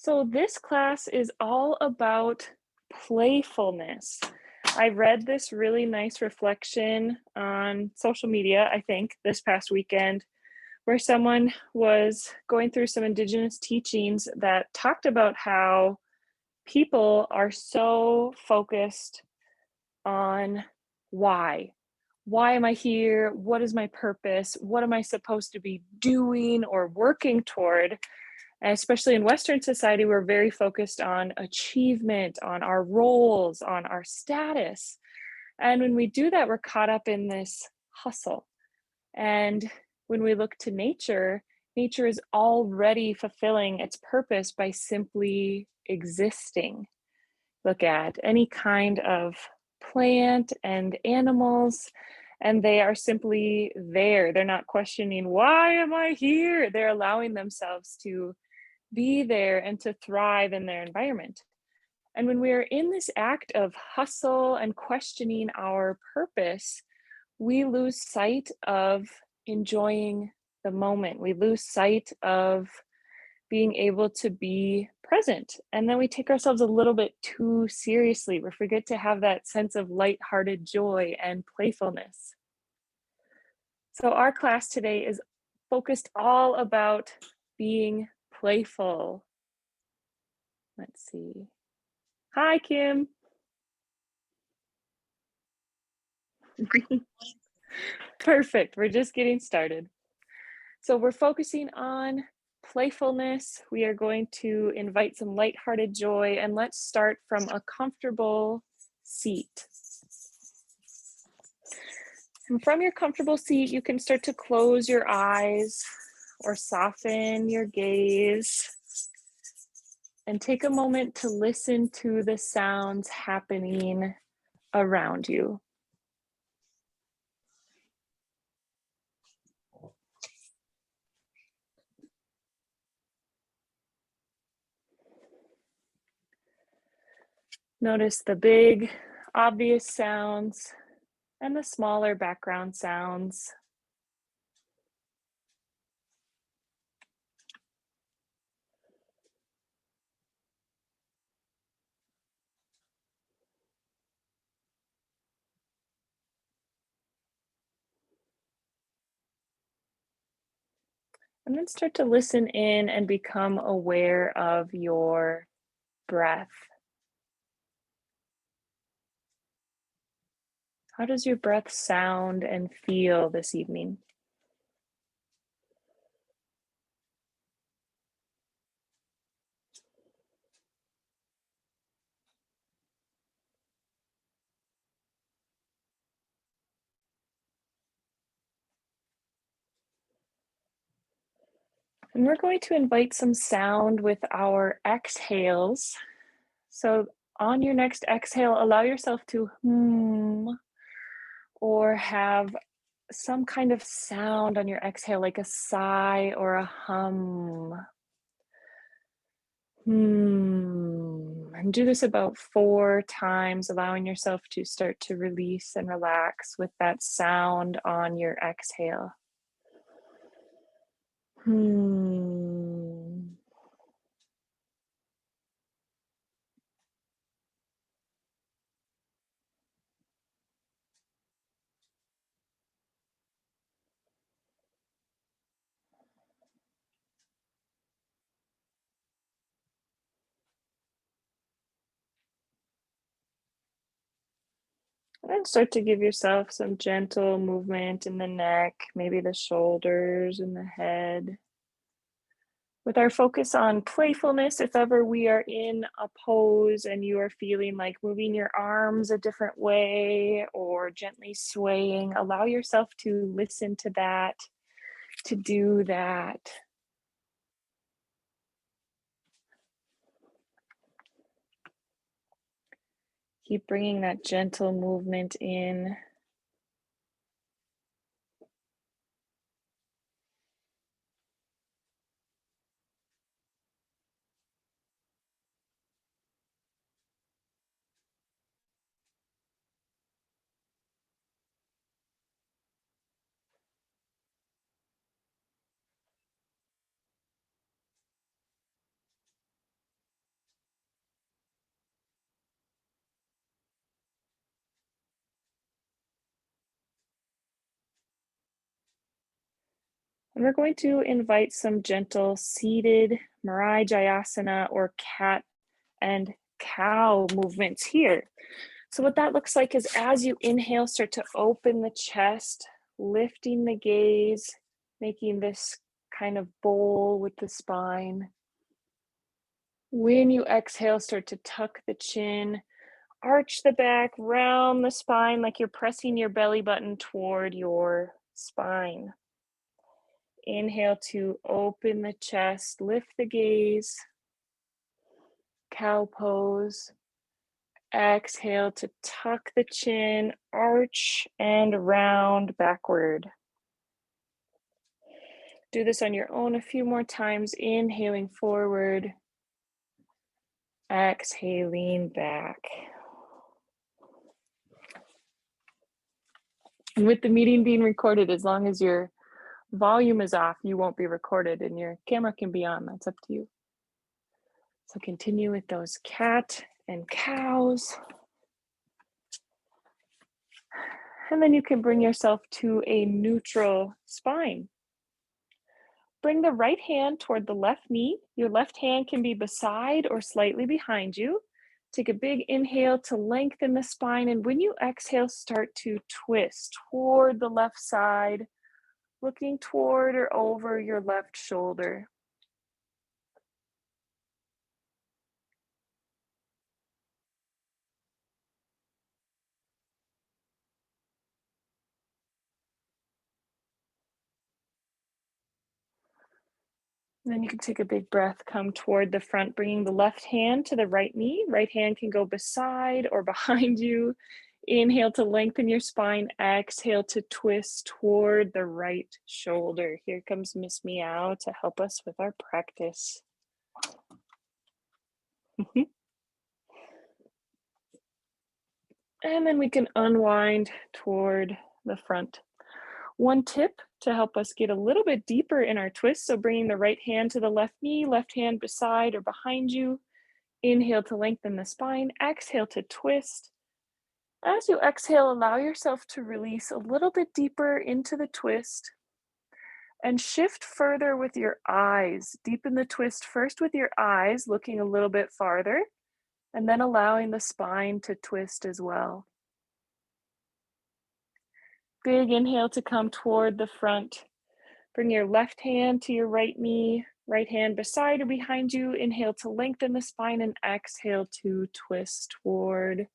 So this class is all about playfulness. I read this really nice reflection on social media, I think, this past weekend, where someone was going through some Indigenous teachings that talked about how people are so focused on why. Why am I here? What is my purpose? What am I supposed to be doing or working toward? And especially in Western society, we're very focused on achievement, on our roles, on our status. And when we do that, we're caught up in this hustle. And when we look to nature, nature is already fulfilling its purpose by simply existing. Look at any kind of plant and animals, and they are simply there. They're not questioning, why am I here? They're allowing themselves to be there and to thrive in their environment. And when we are in this act of hustle and questioning our purpose, we lose sight of enjoying the moment. We lose sight of being able to be present. And then we take ourselves a little bit too seriously. We forget to have that sense of lighthearted joy and playfulness. So, our class today is focused all about being playful. Let's see. Hi, Kim. Perfect. We're just getting started. So, we're focusing on playfulness. We are going to invite some lighthearted joy, and let's start from a comfortable seat. And from your comfortable seat, you can start to close your eyes or soften your gaze and take a moment to listen to the sounds happening around you. Notice the big, obvious sounds and the smaller background sounds. And then start to listen in and become aware of your breath. How does your breath sound and feel this evening? And we're going to invite some sound with our exhales. So on your next exhale, allow yourself to or have some kind of sound on your exhale, like a sigh or a hum. And do this about 4 times, allowing yourself to start to release and relax with that sound on your exhale. Hmm. And then start to give yourself some gentle movement in the neck, maybe the shoulders and the head. With our focus on playfulness, if ever we are in a pose and you are feeling like moving your arms a different way or gently swaying, allow yourself to listen to that, to do that. Keep bringing that gentle movement in. And we're going to invite some gentle seated Marajayasana or cat and cow movements here. So what that looks like is as you inhale, start to open the chest, lifting the gaze, making this kind of bowl with the spine. When you exhale, start to tuck the chin, arch the back, round the spine like you're pressing your belly button toward your spine. Inhale to open the chest, lift the gaze, cow pose. Exhale to tuck the chin, arch and round backward. Do this on your own a few more times, inhaling forward, exhaling back. And with the meeting being recorded, as long as your volume is off, you won't be recorded and your camera can be on. That's up to you. So continue with those cat and cows. And then you can bring yourself to a neutral spine. Bring the right hand toward the left knee. Your left hand can be beside or slightly behind you. Take a big inhale to lengthen the spine. And when you exhale, start to twist toward the left side, looking toward or over your left shoulder. Then you can take a big breath, come toward the front, bringing the left hand to the right knee. Right hand can go beside or behind you. Inhale to lengthen your spine. Exhale to twist toward the right shoulder. Here comes Miss Meow to help us with our practice. And then we can unwind toward the front. One tip to help us get a little bit deeper in our twist. So bringing the right hand to the left knee, left hand beside or behind you. Inhale to lengthen the spine. Exhale to twist. As you exhale, allow yourself to release a little bit deeper into the twist and shift further with your eyes. Deepen the twist first with your eyes, looking a little bit farther, and then allowing the spine to twist as well. Big inhale to come toward the front. Bring your left hand to your right knee, right hand beside or behind you. Inhale to lengthen the spine and exhale to twist toward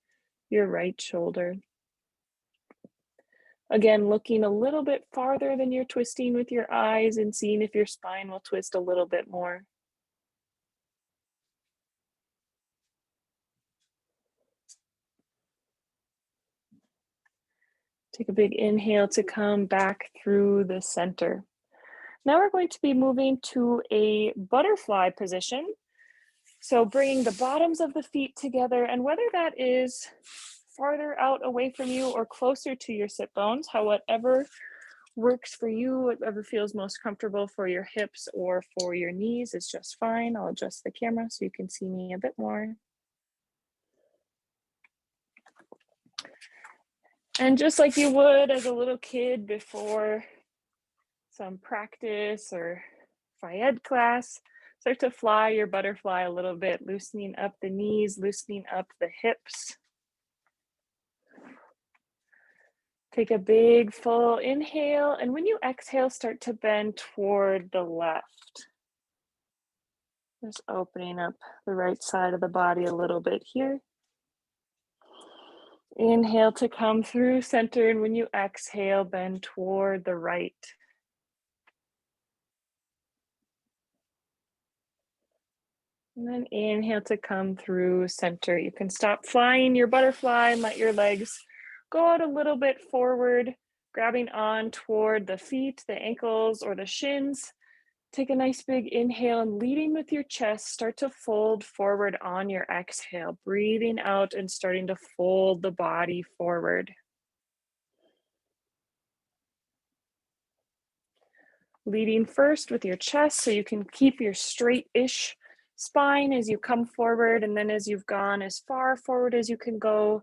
your right shoulder. Again, looking a little bit farther than you're twisting with your eyes and seeing if your spine will twist a little bit more. Take a big inhale to come back through the center. Now we're going to be moving to a butterfly position. So bringing the bottoms of the feet together, and whether that is farther out away from you or closer to your sit bones, however works for you, whatever feels most comfortable for your hips or for your knees is just fine. I'll adjust the camera so you can see me a bit more. And just like you would as a little kid before some practice or Fayed class, start to fly your butterfly a little bit, loosening up the knees, loosening up the hips. Take a big full inhale, and when you exhale, start to bend toward the left. Just opening up the right side of the body a little bit here. Inhale to come through center, and when you exhale, bend toward the right. And then inhale to come through center. You can stop flying your butterfly and let your legs go out a little bit forward, grabbing on toward the feet, the ankles, or the shins. Take a nice big inhale and leading with your chest, start to fold forward on your exhale, breathing out and starting to fold the body forward. Leading first with your chest so you can keep your straight-ish spine as you come forward, and then as you've gone as far forward as you can go,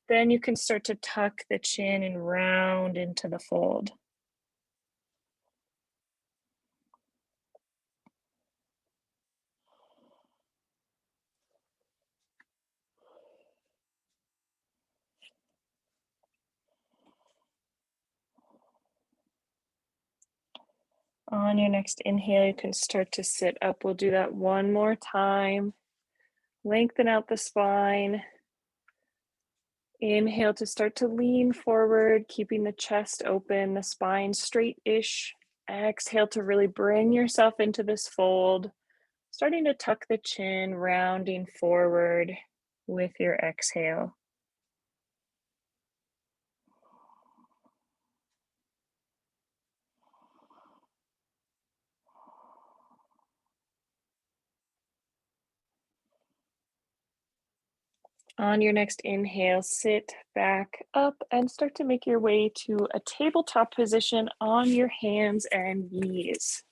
then you can start to tuck the chin and round into the fold. On your next inhale, you can start to sit up. We'll do that one more time. Lengthen out the spine. Inhale to start to lean forward, keeping the chest open, the spine straight-ish. Exhale to really bring yourself into this fold, starting to tuck the chin, rounding forward with your exhale. On your next inhale, sit back up and start to make your way to a tabletop position on your hands and knees.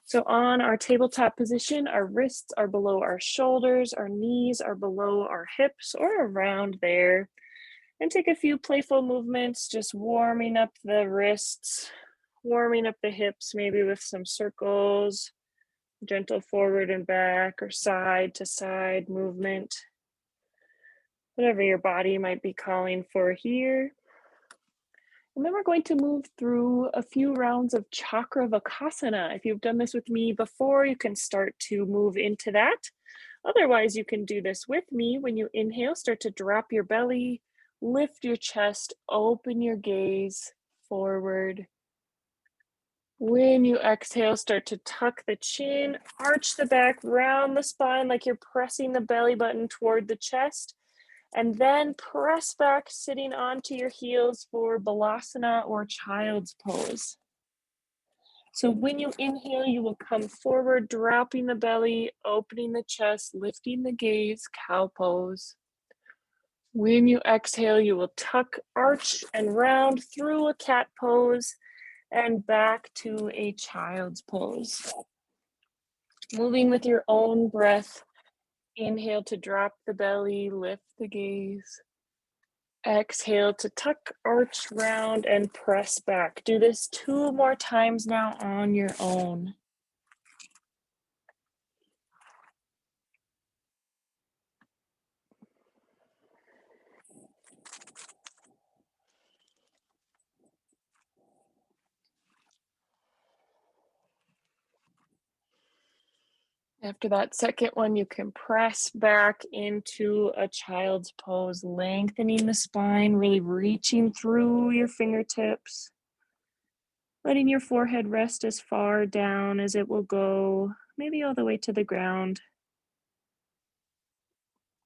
So on our tabletop position, our wrists are below our shoulders, our knees are below our hips or around there. And take a few playful movements, just warming up the wrists, warming up the hips, maybe with some circles, gentle forward and back or side to side movement. Whatever your body might be calling for here. And then we're going to move through a few rounds of chakra vakasana. If you've done this with me before, you can start to move into that. Otherwise, you can do this with me. When you inhale, start to drop your belly, lift your chest, open your gaze forward. When you exhale, start to tuck the chin, arch the back, round the spine like you're pressing the belly button toward the chest. And then press back, sitting onto your heels for balasana or child's pose. So when you inhale, you will come forward, dropping the belly, opening the chest, lifting the gaze, cow pose. When you exhale, you will tuck, arch, and round through a cat pose and back to a child's pose. Moving with your own breath, inhale to drop the belly, lift the gaze. Exhale to tuck, arch, round, and press back. Do this 2 more times now on your own. After that second one, you can press back into a child's pose, lengthening the spine, really reaching through your fingertips. Letting your forehead rest as far down as it will go, maybe all the way to the ground.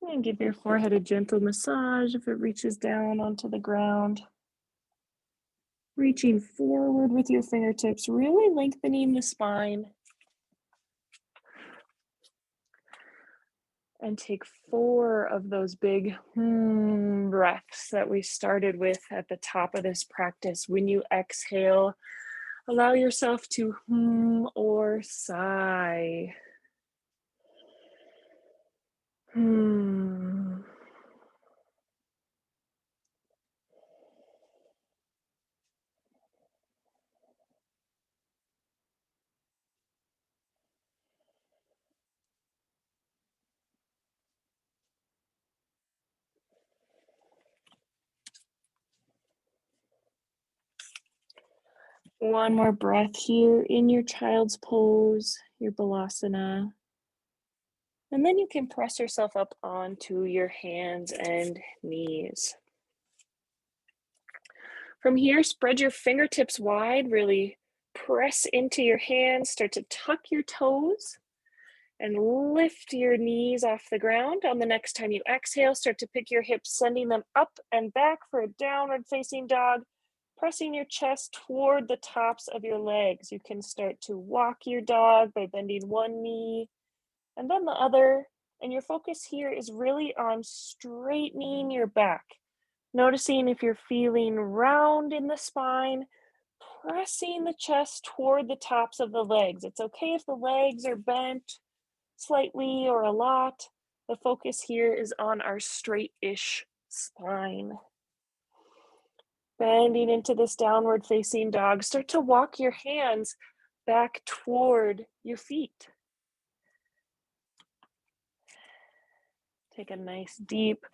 And give your forehead a gentle massage if it reaches down onto the ground. Reaching forward with your fingertips, really lengthening the spine. And take 4 of those big breaths that we started with at the top of this practice. When you exhale, allow yourself to or sigh. One more breath here in your child's pose, your balasana. And then you can press yourself up onto your hands and knees. From here, spread your fingertips wide, really press into your hands, start to tuck your toes and lift your knees off the ground. On the next time you exhale, start to pick your hips, sending them up and back for a downward facing dog, pressing your chest toward the tops of your legs. You can start to walk your dog by bending one knee and then the other. And your focus here is really on straightening your back. Noticing if you're feeling round in the spine, pressing the chest toward the tops of the legs. It's okay if the legs are bent slightly or a lot. The focus here is on our straight-ish spine. Bending into this downward facing dog, start to walk your hands back toward your feet. Take a nice deep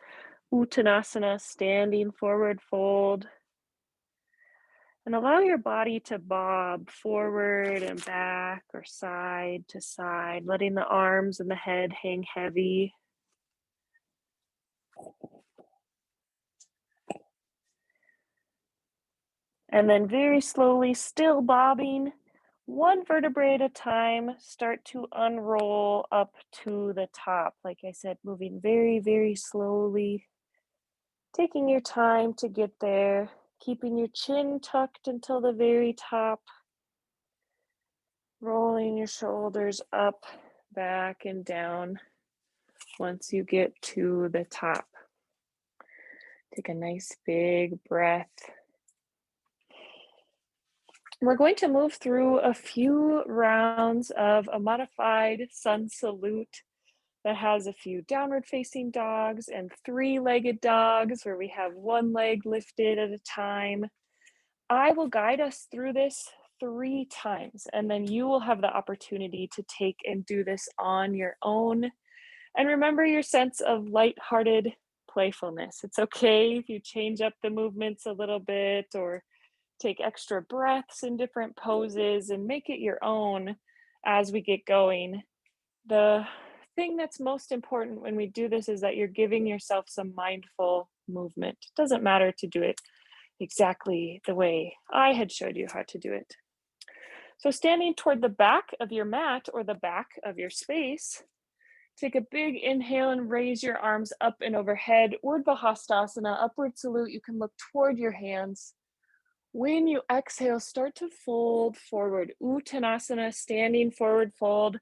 Uttanasana, standing forward fold. And allow your body to bob forward and back or side to side, letting the arms and the head hang heavy. And then very slowly, still bobbing, one vertebrae at a time, start to unroll up to the top. Like I said, moving very, very slowly, taking your time to get there, keeping your chin tucked until the very top, rolling your shoulders up, back, and down once you get to the top. Take a nice big breath. We're going to move through a few rounds of a modified sun salute that has a few downward facing dogs and three-legged dogs where we have one leg lifted at a time. I will guide us through this 3 times, and then you will have the opportunity to take and do this on your own. And remember your sense of lighthearted playfulness. It's okay if you change up the movements a little bit or take extra breaths in different poses and make it your own as we get going. The thing that's most important when we do this is that you're giving yourself some mindful movement. It doesn't matter to do it exactly the way I had showed you how to do it. So, standing toward the back of your mat or the back of your space, take a big inhale and raise your arms up and overhead. Urdhva Hastasana, upward salute. You can look toward your hands. When you exhale, start to fold forward. Uttanasana, standing forward fold.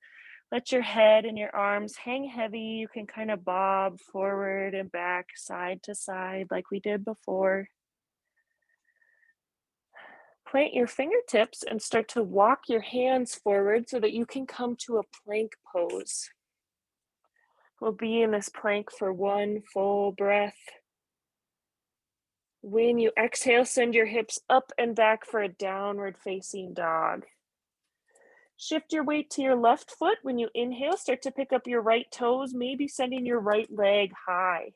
Let your head and your arms hang heavy. You can kind of bob forward and back, side to side, like we did before. Plant your fingertips and start to walk your hands forward so that you can come to a plank pose. We'll be in this plank for one full breath. When you exhale, send your hips up and back for a downward facing dog. Shift your weight to your left foot. When you inhale, start to pick up your right toes, maybe sending your right leg high.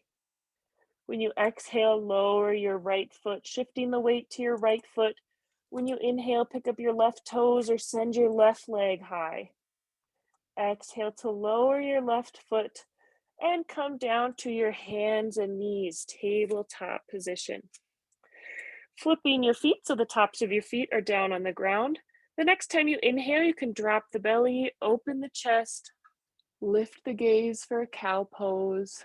When you exhale, lower your right foot, shifting the weight to your right foot. When you inhale, pick up your left toes or send your left leg high. Exhale to lower your left foot and come down to your hands and knees, tabletop position. Flipping your feet so the tops of your feet are down on the ground. The next time you inhale, you can drop the belly, open the chest, lift the gaze for a cow pose.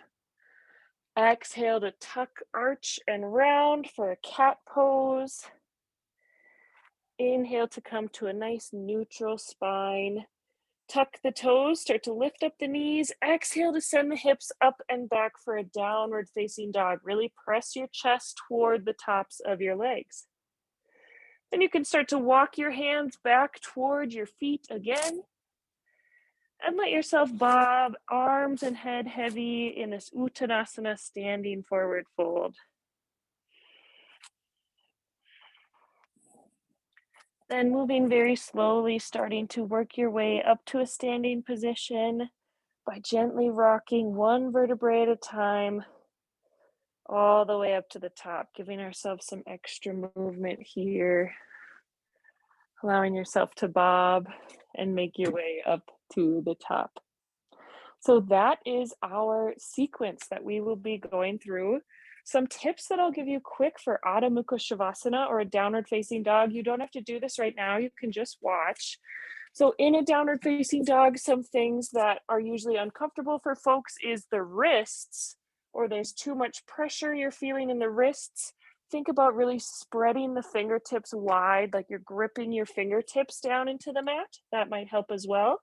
Exhale to tuck, arch, and round for a cat pose. Inhale to come to a nice neutral spine. Tuck the toes, start to lift up the knees. Exhale to send the hips up and back for a downward facing dog. Really press your chest toward the tops of your legs. Then you can start to walk your hands back toward your feet again. And let yourself bob, arms and head heavy in this Uttanasana, standing forward fold. Then moving very slowly, starting to work your way up to a standing position by gently rocking one vertebrae at a time, all the way up to the top, giving ourselves some extra movement here, allowing yourself to bob and make your way up to the top. So that is our sequence that we will be going through. Some tips that I'll give you quick for Adho Mukha Shavasana or a downward facing dog. You don't have to do this right now, you can just watch. So in a downward facing dog, some things that are usually uncomfortable for folks is the wrists, or there's too much pressure you're feeling in the wrists. Think about really spreading the fingertips wide, like you're gripping your fingertips down into the mat. That might help as well.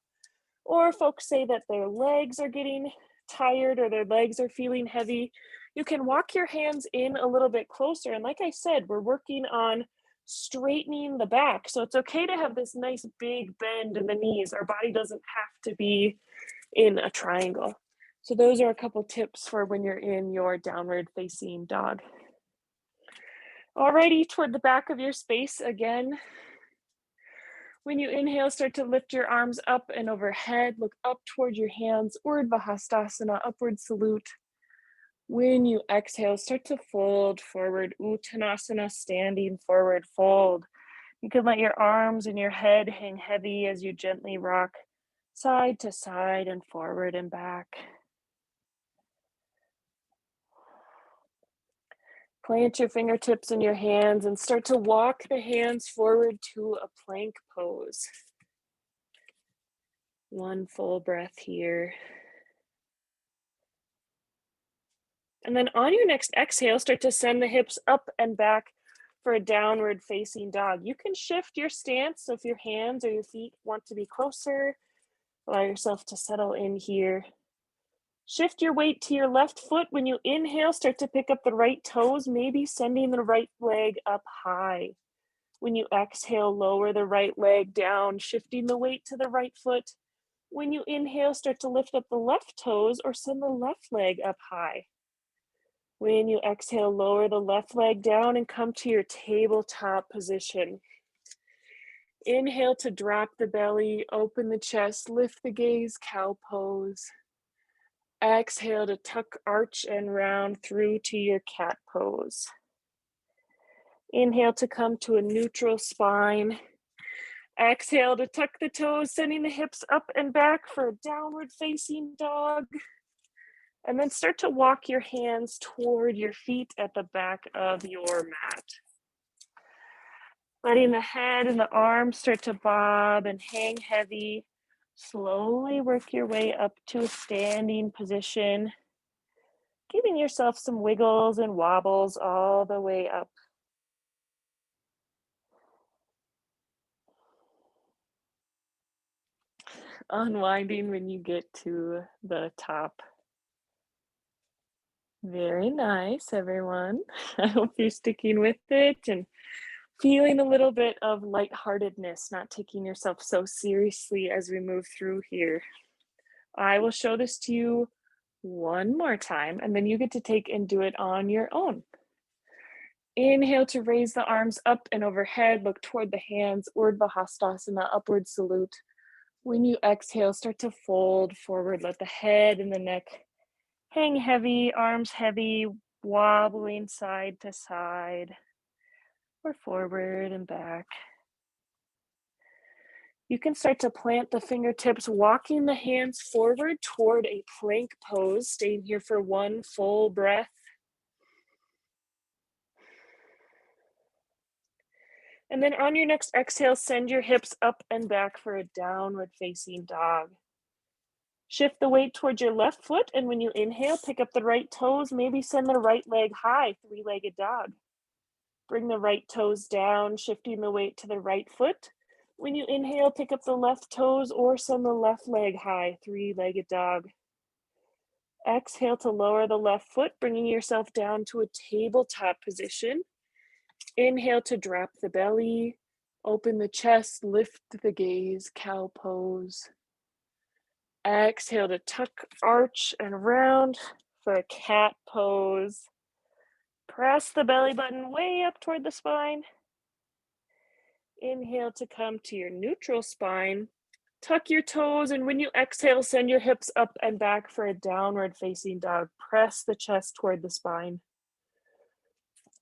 Or folks say that their legs are getting tired or their legs are feeling heavy. You can walk your hands in a little bit closer. And like I said, we're working on straightening the back. So it's okay to have this nice big bend in the knees. Our body doesn't have to be in a triangle. So those are a couple tips for when you're in your downward facing dog. Alrighty, toward the back of your space again. When you inhale, start to lift your arms up and overhead. Look up toward your hands, Urdhva Hastasana, upward salute. When you exhale, start to fold forward. Uttanasana, standing forward fold. You can let your arms and your head hang heavy as you gently rock side to side and forward and back. Plant your fingertips in your hands and start to walk the hands forward to a plank pose. One full breath here. And then on your next exhale, start to send the hips up and back for a downward facing dog. You can shift your stance, so if your hands or your feet want to be closer, allow yourself to settle in here. Shift your weight to your left foot. When you inhale, start to pick up the right toes, maybe sending the right leg up high. When you exhale, lower the right leg down, shifting the weight to the right foot. When you inhale, start to lift up the left toes or send the left leg up high. When you exhale, lower the left leg down and come to your tabletop position. Inhale to drop the belly, open the chest, lift the gaze, cow pose. Exhale to tuck, arch, and round through to your cat pose. Inhale to come to a neutral spine. Exhale to tuck the toes, sending the hips up and back for a downward facing dog. And then start to walk your hands toward your feet at the back of your mat. Letting the head and the arms start to bob and hang heavy. Slowly work your way up to a standing position, giving yourself some wiggles and wobbles all the way up. Unwinding when you get to the top. Very nice, everyone. I hope you're sticking with it and feeling a little bit of lightheartedness, not taking yourself so seriously as we move through here. I will show this to you one more time, and then you get to take and do it on your own. Inhale to raise the arms up and overhead, look toward the hands, Urdhva Hastasana, upward salute. When you exhale, start to fold forward, let the head and the neck hang heavy, arms heavy, wobbling side to side, or forward and back. You can start to plant the fingertips, walking the hands forward toward a plank pose, staying here for one full breath. And then on your next exhale, send your hips up and back for a downward facing dog. Shift the weight towards your left foot, and when you inhale, pick up the right toes, maybe send the right leg high, three-legged dog. Bring the right toes down, shifting the weight to the right foot. When you inhale, pick up the left toes or send the left leg high, three-legged dog. Exhale to lower the left foot, bringing yourself down to a tabletop position. Inhale to drop the belly, open the chest, lift the gaze, cow pose. Exhale to tuck, arch, and round for a cat pose. Press the belly button way up toward the spine. Inhale to come to your neutral spine. Tuck your toes, and when you exhale, send your hips up and back for a downward facing dog. Press the chest toward the spine.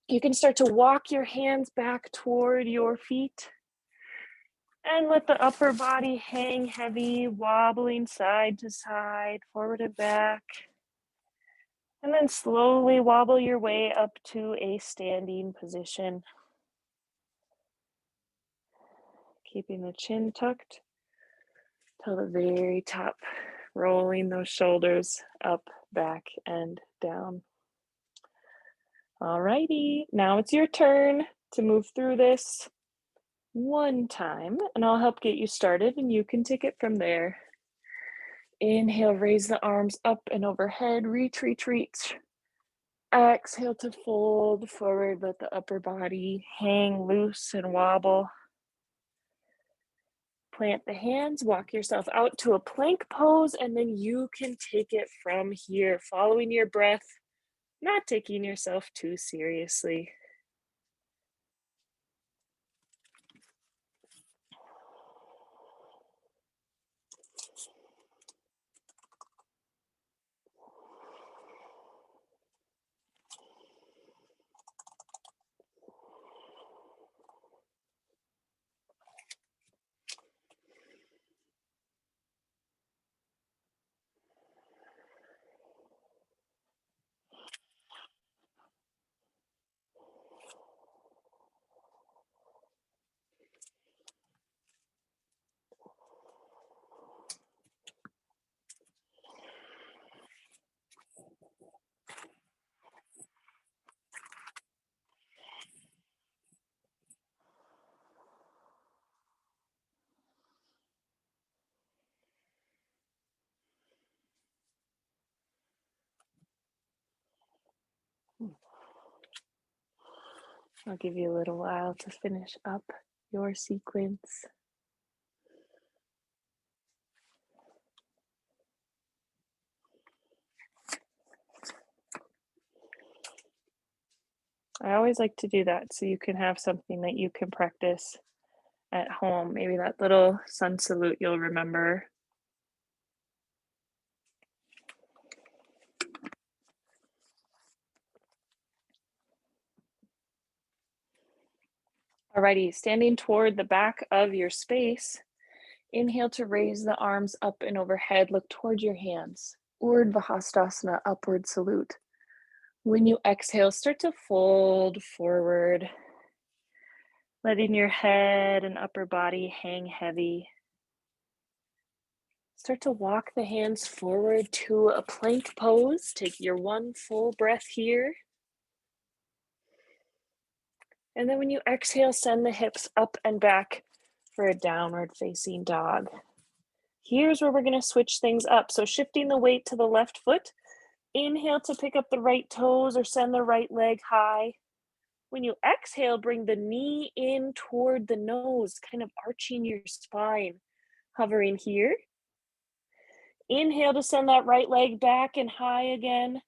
You can start to walk your hands back toward your feet. And let the upper body hang heavy, wobbling side to side, forward and back. And then slowly wobble your way up to a standing position. Keeping the chin tucked till the very top, rolling those shoulders up, back, and down. Alrighty, now it's your turn to move through this one time, and I'll help get you started, and you can take it from there. Inhale, raise the arms up and overhead, reach, reach, reach. Exhale to fold forward, let the upper body hang loose and wobble. Plant the hands, walk yourself out to a plank pose, and then you can take it from here, following your breath, not taking yourself too seriously. I'll give you a little while to finish up your sequence. I always like to do that so you can have something that you can practice at home. Maybe that little sun salute you'll remember. Alrighty, standing toward the back of your space, inhale to raise the arms up and overhead, look toward your hands. Urdhva upward salute. When you exhale, start to fold forward, letting your head and upper body hang heavy. Start to walk the hands forward to a plank pose. Take your one full breath here. And then when you exhale, send the hips up and back for a downward facing dog. Here's where we're going to switch things up. So shifting the weight to the left foot. Inhale to pick up the right toes or send the right leg high. When you exhale, bring the knee in toward the nose, kind of arching your spine, hovering here. Inhale to send that right leg back and high again.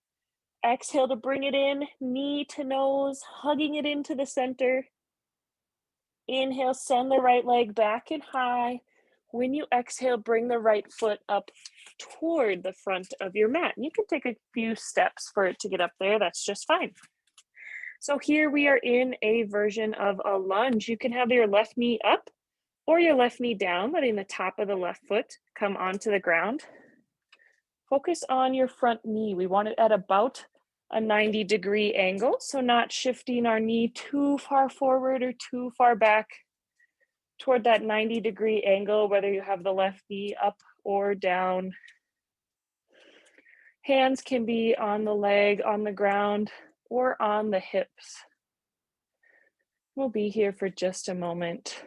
Exhale to bring it in, knee to nose, hugging it into the center. Inhale, send the right leg back and high. When you exhale, bring the right foot up toward the front of your mat. And you can take a few steps for it to get up there. That's just fine. So here we are in a version of a lunge. You can have your left knee up or your left knee down, letting the top of the left foot come onto the ground. Focus on your front knee. We want it at about a 90-degree angle, so not shifting our knee too far forward or too far back toward that 90-degree angle, whether you have the left knee up or down. Hands can be on the leg, on the ground, or on the hips. We'll be here for just a moment.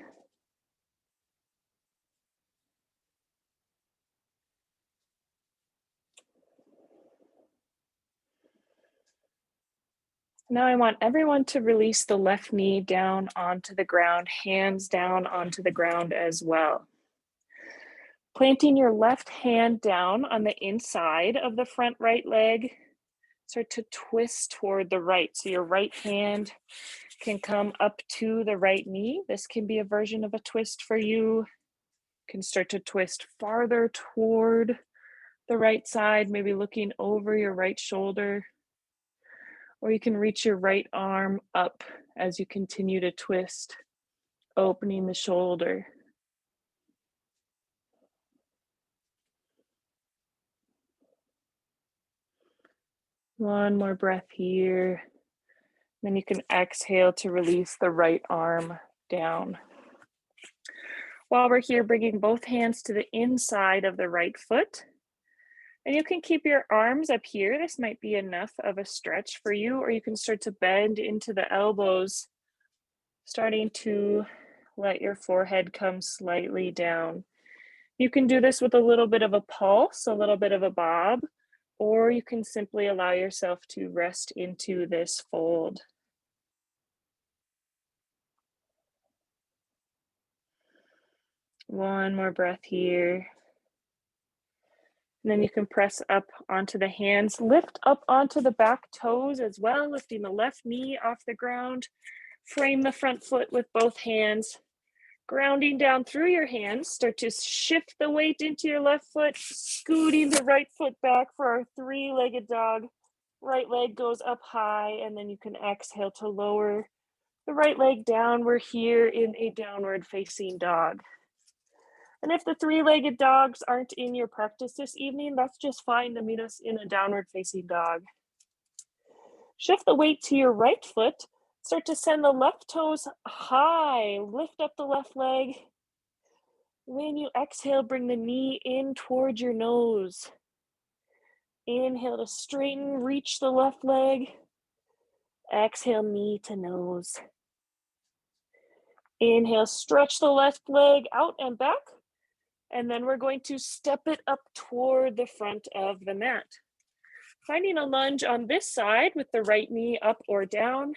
Now I want everyone to release the left knee down onto the ground, hands down onto the ground as well. Planting your left hand down on the inside of the front right leg, start to twist toward the right. So your right hand can come up to the right knee. This can be a version of a twist for you. You can start to twist farther toward the right side, maybe looking over your right shoulder. Or you can reach your right arm up as you continue to twist, opening the shoulder. One more breath here. Then you can exhale to release the right arm down. While we're here, bringing both hands to the inside of the right foot. And you can keep your arms up here. This might be enough of a stretch for you, or you can start to bend into the elbows, starting to let your forehead come slightly down. You can do this with a little bit of a pulse, a little bit of a bob, or you can simply allow yourself to rest into this fold. One more breath here. And then you can press up onto the hands, lift up onto the back toes as well, lifting the left knee off the ground. Frame the front foot with both hands. Grounding down through your hands, start to shift the weight into your left foot, scooting the right foot back for our three-legged dog. Right leg goes up high, and then you can exhale to lower the right leg down. We're here in a downward facing dog. And if the three-legged dogs aren't in your practice this evening, that's just fine to meet us in a downward facing dog. Shift the weight to your right foot. Start to send the left toes high. Lift up the left leg. When you exhale, bring the knee in towards your nose. Inhale to straighten, reach the left leg. Exhale, knee to nose. Inhale, stretch the left leg out and back. And then we're going to step it up toward the front of the mat. Finding a lunge on this side with the right knee up or down.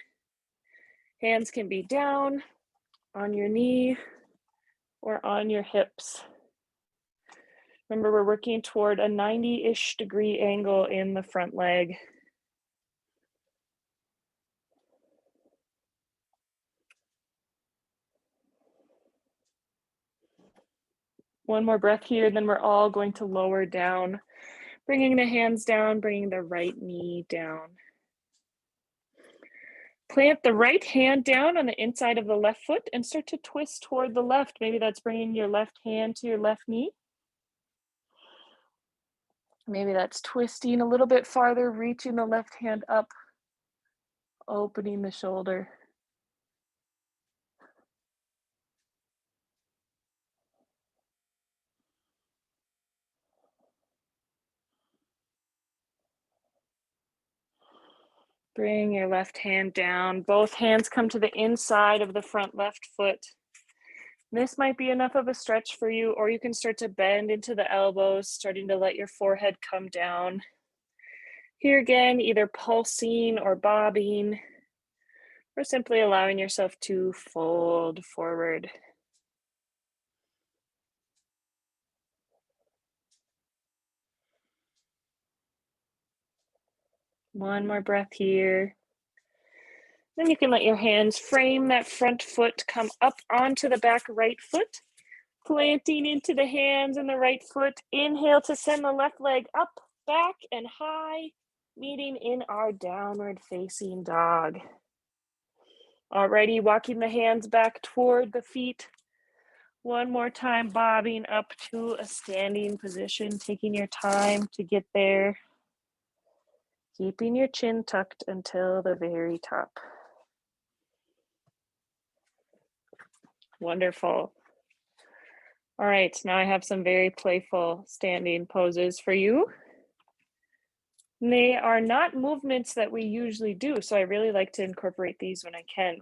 Hands can be down, on your knee, or on your hips. Remember, we're working toward a 90-ish degree angle in the front leg. One more breath here, then we're all going to lower down, bringing the hands down, bringing the right knee down. Plant the right hand down on the inside of the left foot and start to twist toward the left. Maybe that's bringing your left hand to your left knee. Maybe that's twisting a little bit farther, reaching the left hand up, opening the shoulder. Bring your left hand down. Both hands come to the inside of the front left foot. This might be enough of a stretch for you, or you can start to bend into the elbows, starting to let your forehead come down. Here again, either pulsing or bobbing, or simply allowing yourself to fold forward. One more breath here. Then you can let your hands frame that front foot, come up onto the back right foot, planting into the hands and the right foot. Inhale to send the left leg up, back, and high, meeting in our downward facing dog. Alrighty, walking the hands back toward the feet. One more time, bobbing up to a standing position, taking your time to get there. Keeping your chin tucked until the very top. Wonderful. All right, now I have some very playful standing poses for you. They are not movements that we usually do, so I really like to incorporate these when I can.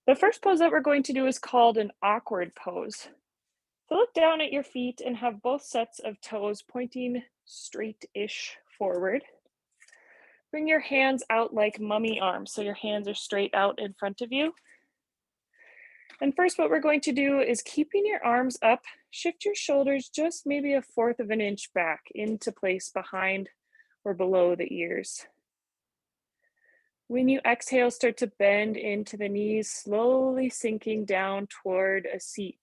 The first pose that we're going to do is called an awkward pose. So look down at your feet and have both sets of toes pointing straight-ish forward. Bring your hands out like mummy arms, so your hands are straight out in front of you. And first, what we're going to do is keeping your arms up, shift your shoulders just maybe 1/4 of an inch back into place behind or below the ears. When you exhale, start to bend into the knees, slowly sinking down toward a seat.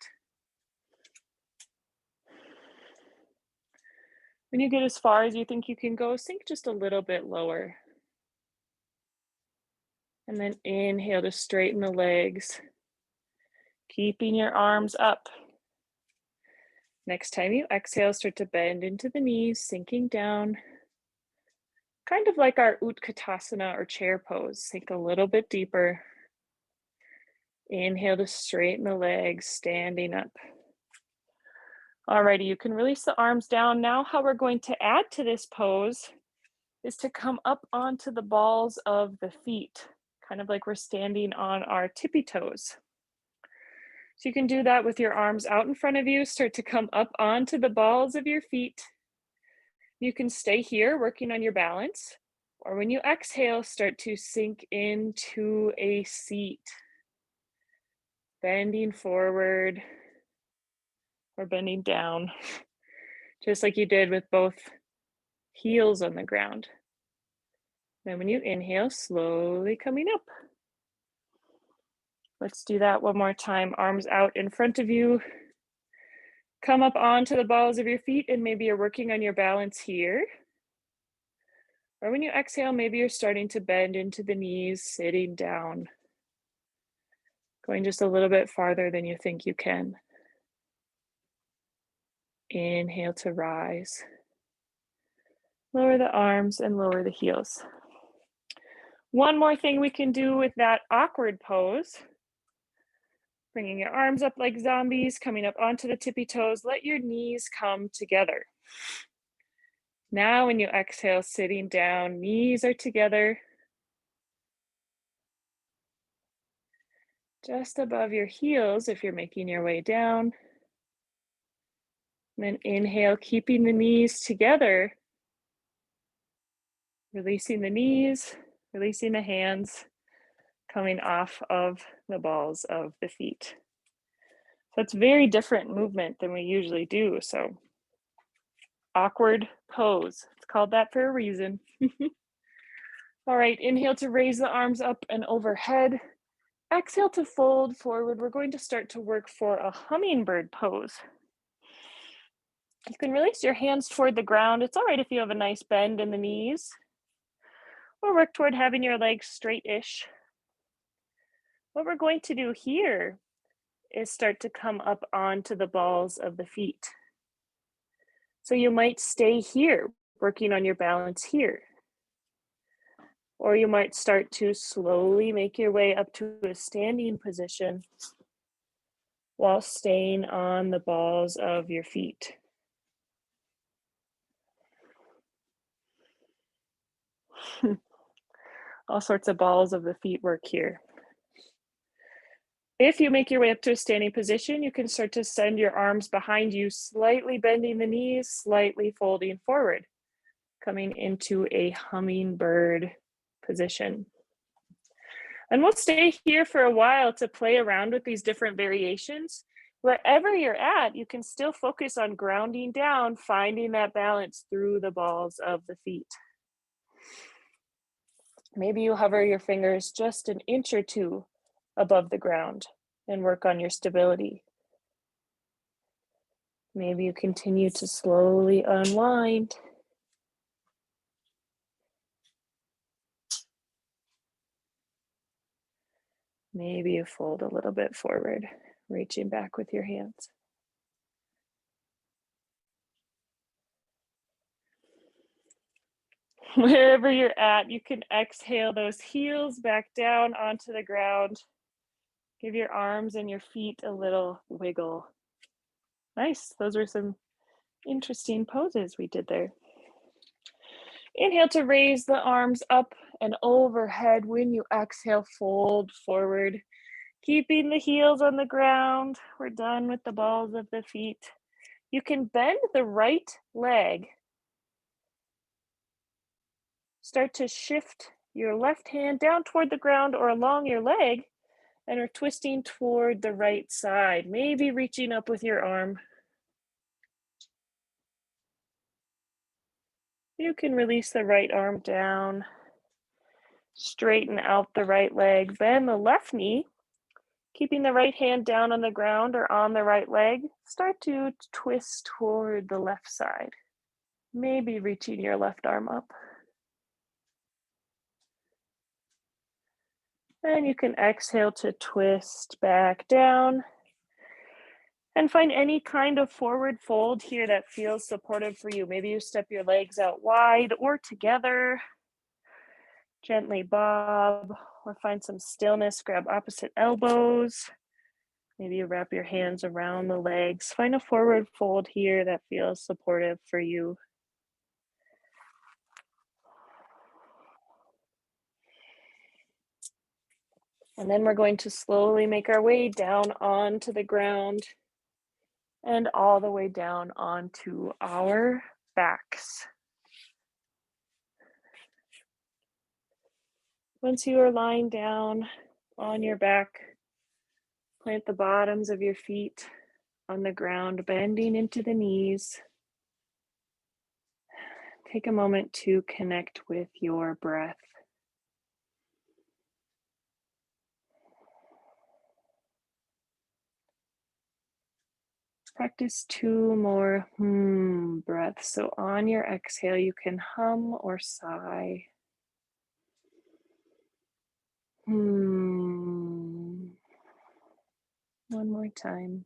When you get as far as you think you can go, sink just a little bit lower. And then inhale to straighten the legs, keeping your arms up. Next time you exhale, start to bend into the knees, sinking down. Kind of like our Utkatasana or chair pose, sink a little bit deeper. Inhale to straighten the legs, standing up. Alrighty, you can release the arms down. Now how we're going to add to this pose is to come up onto the balls of the feet, kind of like we're standing on our tippy toes. So you can do that with your arms out in front of you, start to come up onto the balls of your feet. You can stay here working on your balance, or when you exhale, start to sink into a seat, bending forward or bending down, just like you did with both heels on the ground. Then when you inhale, slowly coming up. Let's do that one more time. Arms out in front of you. Come up onto the balls of your feet, and maybe you're working on your balance here. Or when you exhale, maybe you're starting to bend into the knees, sitting down. Going just a little bit farther than you think you can. Inhale to rise. Lower the arms and lower the heels. One more thing we can do with that awkward pose. Bringing your arms up like zombies, coming up onto the tippy toes. Let your knees come together. Now when you exhale, sitting down, knees are together. Just above your heels if you're making your way down. And then inhale, keeping the knees together. Releasing the knees, releasing the hands, coming off of the balls of the feet. So it's very different movement than we usually do. So awkward pose. It's called that for a reason. All right, inhale to raise the arms up and overhead. Exhale to fold forward. We're going to start to work for a hummingbird pose. You can release your hands toward the ground. It's all right if you have a nice bend in the knees. Or work toward having your legs straight-ish. What we're going to do here is start to come up onto the balls of the feet. So you might stay here, working on your balance here. Or you might start to slowly make your way up to a standing position while staying on the balls of your feet. All sorts of balls of the feet work here. If you make your way up to a standing position, you can start to send your arms behind you, slightly bending the knees, slightly folding forward, coming into a hummingbird position. And we'll stay here for a while to play around with these different variations. Wherever you're at, you can still focus on grounding down, finding that balance through the balls of the feet. Maybe you hover your fingers just an inch or two above the ground and work on your stability. Maybe you continue to slowly unwind. Maybe you fold a little bit forward, reaching back with your hands. Wherever you're at, you can exhale those heels back down onto the ground. Give your arms and your feet a little wiggle. Nice. Those were some interesting poses we did there. Inhale to raise the arms up and overhead. When you exhale, fold forward, keeping the heels on the ground. We're done with the balls of the feet. You can bend the right leg. Start to shift your left hand down toward the ground or along your leg, and we're twisting toward the right side, maybe reaching up with your arm. You can release the right arm down, straighten out the right leg, bend the left knee, keeping the right hand down on the ground or on the right leg. Start to twist toward the left side, maybe reaching your left arm up. And you can exhale to twist back down and find any kind of forward fold here that feels supportive for you. Maybe you step your legs out wide or together, gently bob, or find some stillness, grab opposite elbows. Maybe you wrap your hands around the legs. Find a forward fold here that feels supportive for you. And then we're going to slowly make our way down onto the ground and all the way down onto our backs. Once you are lying down on your back, plant the bottoms of your feet on the ground, bending into the knees. Take a moment to connect with your breath. Practice 2 more breaths. So on your exhale, you can hum or sigh. One more time.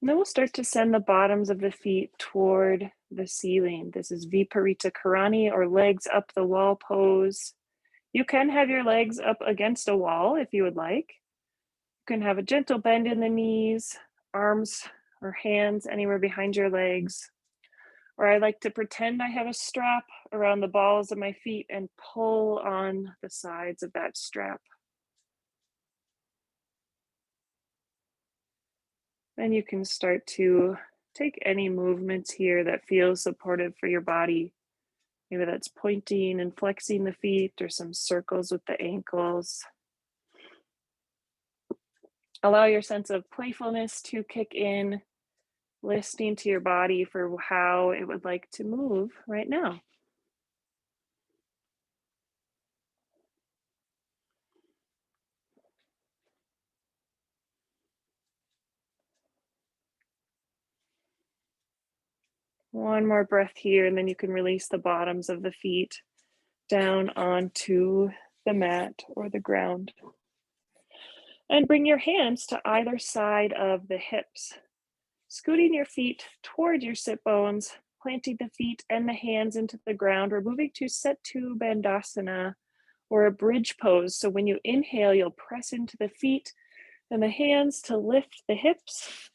And then we'll start to send the bottoms of the feet toward the ceiling. This is Viparita Karani, or legs up the wall pose. You can have your legs up against a wall if you would like. You can have a gentle bend in the knees, arms or hands anywhere behind your legs. Or I like to pretend I have a strap around the balls of my feet and pull on the sides of that strap. Then you can start to take any movements here that feel supportive for your body. Maybe that's pointing and flexing the feet or some circles with the ankles. Allow your sense of playfulness to kick in, listening to your body for how it would like to move right now. One more breath here, and then you can release the bottoms of the feet down onto the mat or the ground. And bring your hands to either side of the hips, scooting your feet toward your sit bones, planting the feet and the hands into the ground. We're moving to Setu Bandhasana or a bridge pose. So when you inhale, you'll press into the feet and the hands to lift the hips.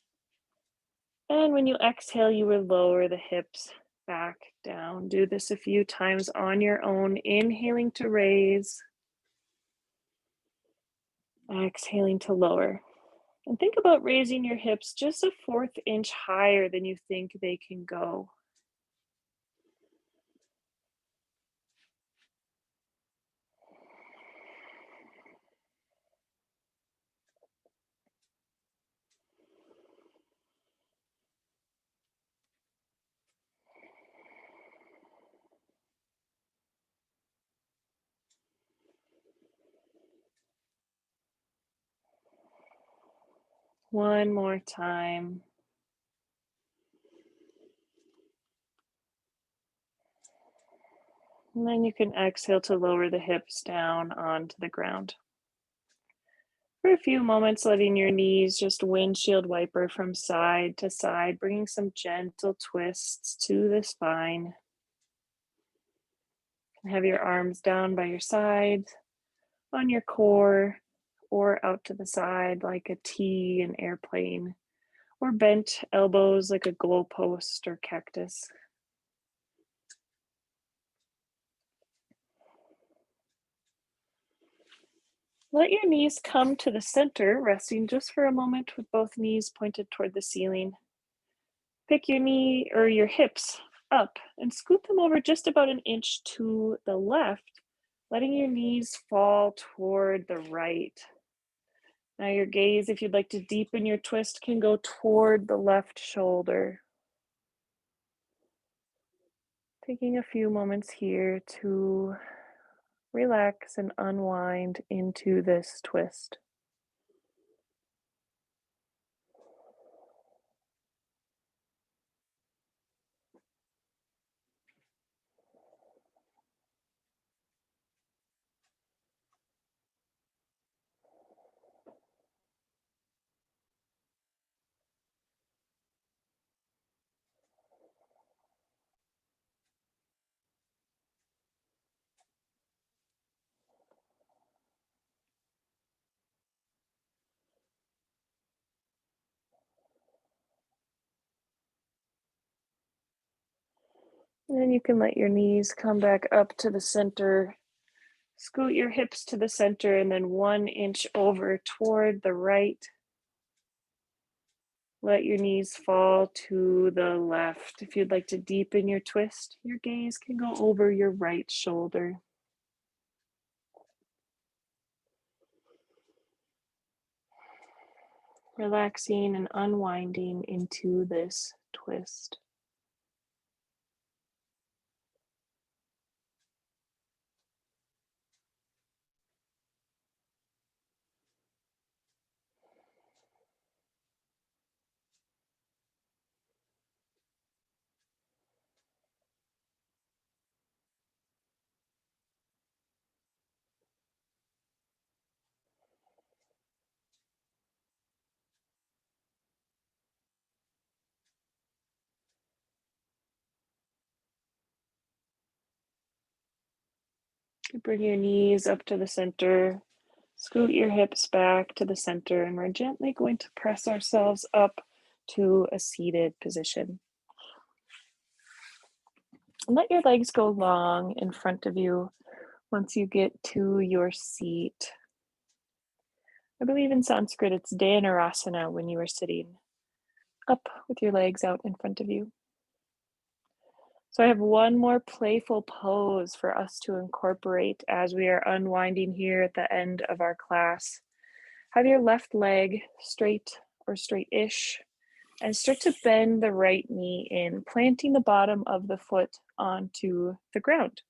And when you exhale, you will lower the hips back down. Do this a few times on your own, inhaling to raise, exhaling to lower. And think about raising your hips just a 1/4 inch higher than you think they can go. One more time. And then you can exhale to lower the hips down onto the ground. For a few moments, letting your knees just windshield wiper from side to side, bringing some gentle twists to the spine. Have your arms down by your sides, on your core, or out to the side like a T, an airplane, or bent elbows like a goalpost or cactus. Let your knees come to the center, resting just for a moment with both knees pointed toward the ceiling. Pick your knee or your hips up and scoot them over just about an inch to the left, letting your knees fall toward the right. Now, your gaze, if you'd like to deepen your twist, can go toward the left shoulder. Taking a few moments here to relax and unwind into this twist. And then you can let your knees come back up to the center. Scoot your hips to the center and then 1 inch over toward the right. Let your knees fall to the left. If you'd like to deepen your twist, your gaze can go over your right shoulder. Relaxing and unwinding into this twist. Bring your knees up to the center. Scoot your hips back to the center, and we're gently going to press ourselves up to a seated position. And let your legs go long in front of you once you get to your seat. I believe in Sanskrit it's Dhanurasana when you are sitting up with your legs out in front of you. So I have one more playful pose for us to incorporate as we are unwinding here at the end of our class. Have your left leg straight or straight-ish, and start to bend the right knee in, planting the bottom of the foot onto the ground.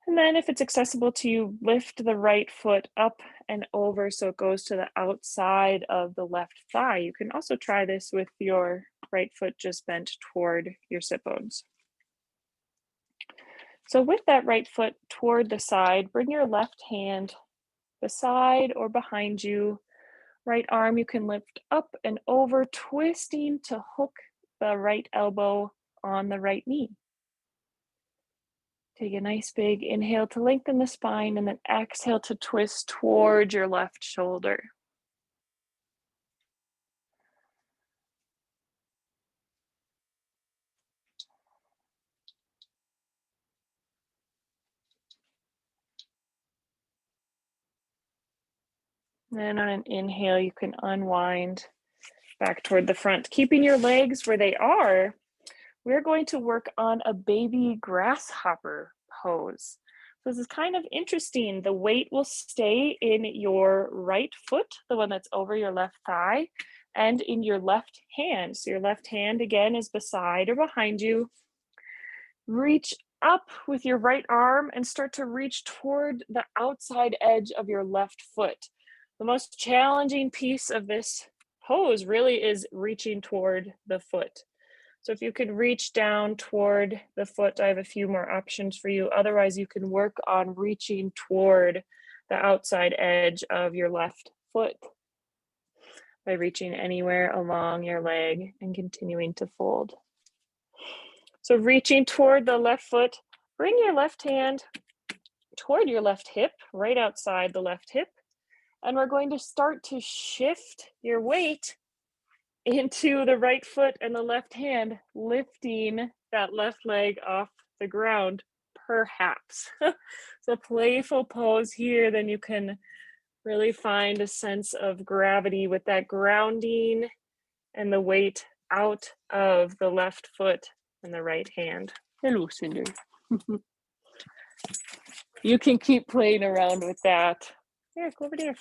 And then if it's accessible to you, lift the right foot up and over so it goes to the outside of the left thigh. You can also try this with your right foot just bent toward your sit bones. So with that right foot toward the side, bring your left hand beside or behind you. Right arm you can lift up and over, twisting to hook the right elbow on the right knee. Take a nice big inhale to lengthen the spine, and then exhale to twist toward your left shoulder. Then on an inhale, you can unwind back toward the front. Keeping your legs where they are, we're going to work on a baby grasshopper pose. So this is kind of interesting. The weight will stay in your right foot, the one that's over your left thigh, and in your left hand. So your left hand again is beside or behind you. Reach up with your right arm and start to reach toward the outside edge of your left foot. The most challenging piece of this pose really is reaching toward the foot. So if you can reach down toward the foot, I have a few more options for you. Otherwise, you can work on reaching toward the outside edge of your left foot by reaching anywhere along your leg and continuing to fold. So reaching toward the left foot, bring your left hand toward your left hip, right outside the left hip. And we're going to start to shift your weight into the right foot and the left hand, lifting that left leg off the ground, perhaps. So playful pose here, then you can really find a sense of gravity with that grounding and the weight out of the left foot and the right hand. Hello, Cinder. You can keep playing around with that. Yeah, go over there.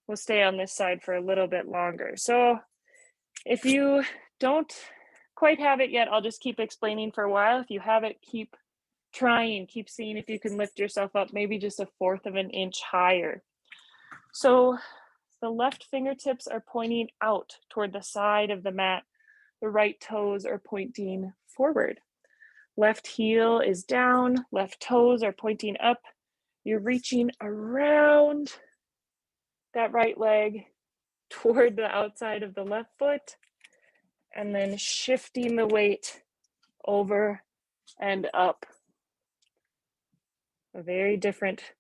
We'll stay on this side for a little bit longer. So if you don't quite have it yet, I'll just keep explaining for a while. If you have it, keep trying, keep seeing if you can lift yourself up, maybe just 1/4 of an inch higher. So the left fingertips are pointing out toward the side of the mat. The right toes are pointing forward. Left heel is down, left toes are pointing up. You're reaching around that right leg toward the outside of the left foot, and then shifting the weight over and up. A very different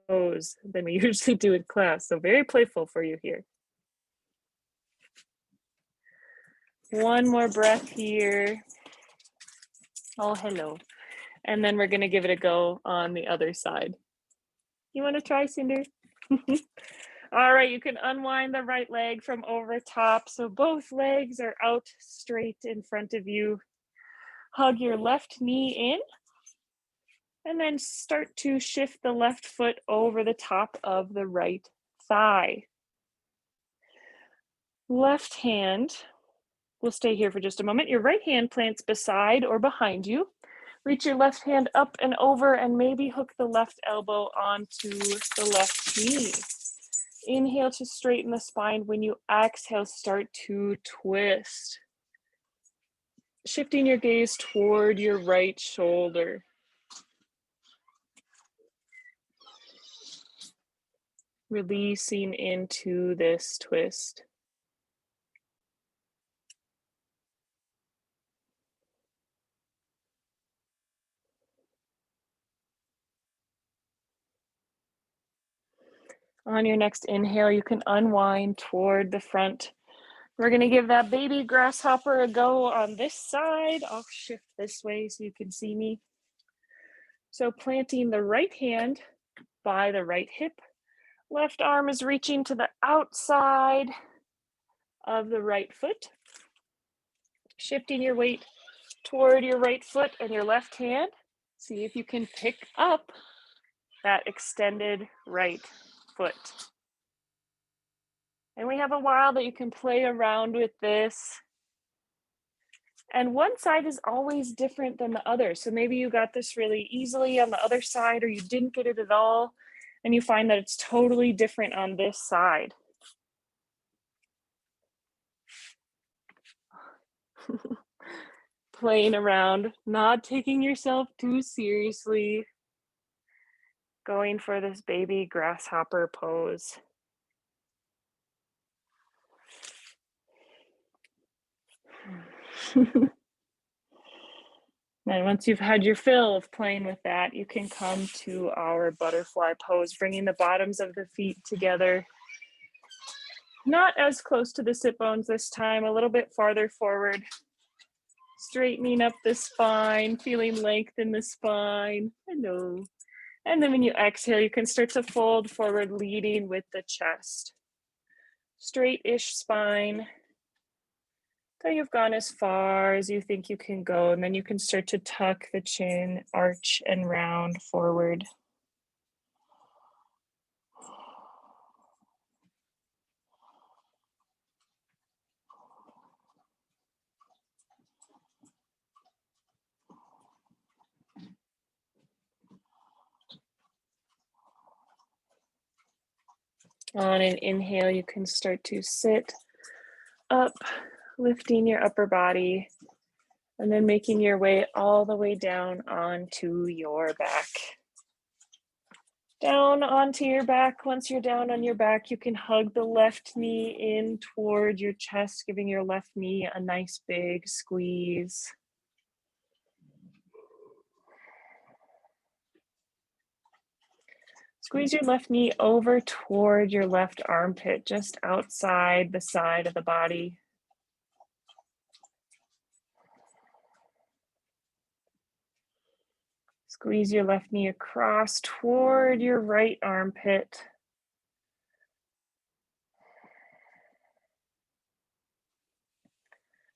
pose than we usually do in class, so very playful for you here. One more breath here. Oh, hello. And then we're gonna give it a go on the other side. You wanna try, Cinder? All right, you can unwind the right leg from over top. So both legs are out straight in front of you. Hug your left knee in, and then start to shift the left foot over the top of the right thigh. Left hand will stay here for just a moment. Your right hand plants beside or behind you. Reach your left hand up and over, and maybe hook the left elbow onto the left knee. Inhale to straighten the spine. When you exhale, start to twist. Shifting your gaze toward your right shoulder. Releasing into this twist. On your next inhale, you can unwind toward the front. We're going to give that baby grasshopper a go on this side. I'll shift this way so you can see me. So planting the right hand by the right hip. Left arm is reaching to the outside of the right foot. Shifting your weight toward your right foot and your left hand. See if you can pick up that extended right foot. And we have a while that you can play around with this. And one side is always different than the other. So maybe you got this really easily on the other side, or you didn't get it at all, and you find that it's totally different on this side. Playing around, not taking yourself too seriously, going for this baby grasshopper pose. And once you've had your fill of playing with that, you can come to our butterfly pose, bringing the bottoms of the feet together. Not as close to the sit bones this time, a little bit farther forward. Straightening up the spine, feeling length in the spine. Hello. And then when you exhale, you can start to fold forward, leading with the chest. Straight-ish spine. So you've gone as far as you think you can go, and then you can start to tuck the chin, arch and round forward. On an inhale, you can start to sit up, lifting your upper body, and then making your way all the way down onto your back. Down onto your back. Once you're down on your back, you can hug the left knee in toward your chest, giving your left knee a nice big squeeze. Squeeze your left knee over toward your left armpit, just outside the side of the body. Squeeze your left knee across toward your right armpit.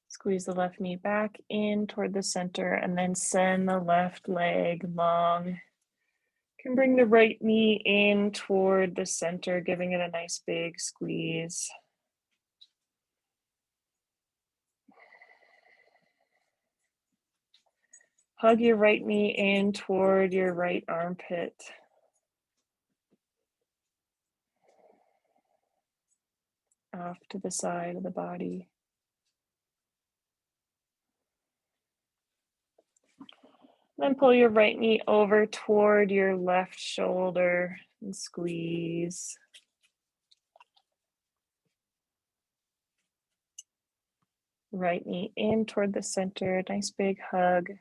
Squeeze the left knee back in toward the center, and then send the left leg long. You can bring the right knee in toward the center, giving it a nice big squeeze. Hug your right knee in toward your right armpit. Off to the side of the body. Then pull your right knee over toward your left shoulder and squeeze. Right knee in toward the center, nice big hug.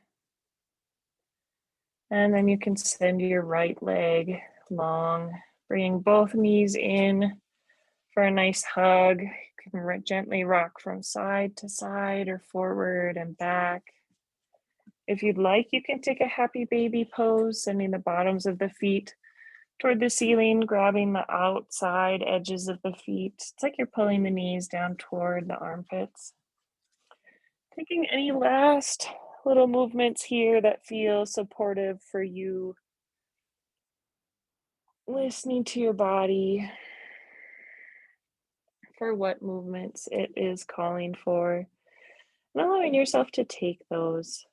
And then you can send your right leg long, bringing both knees in for a nice hug. You can gently rock from side to side or forward and back. If you'd like, you can take a happy baby pose, sending the bottoms of the feet toward the ceiling, grabbing the outside edges of the feet. It's like you're pulling the knees down toward the armpits. Taking any last little movements here that feel supportive for you. Listening to your body for what movements it is calling for, and allowing yourself to take those.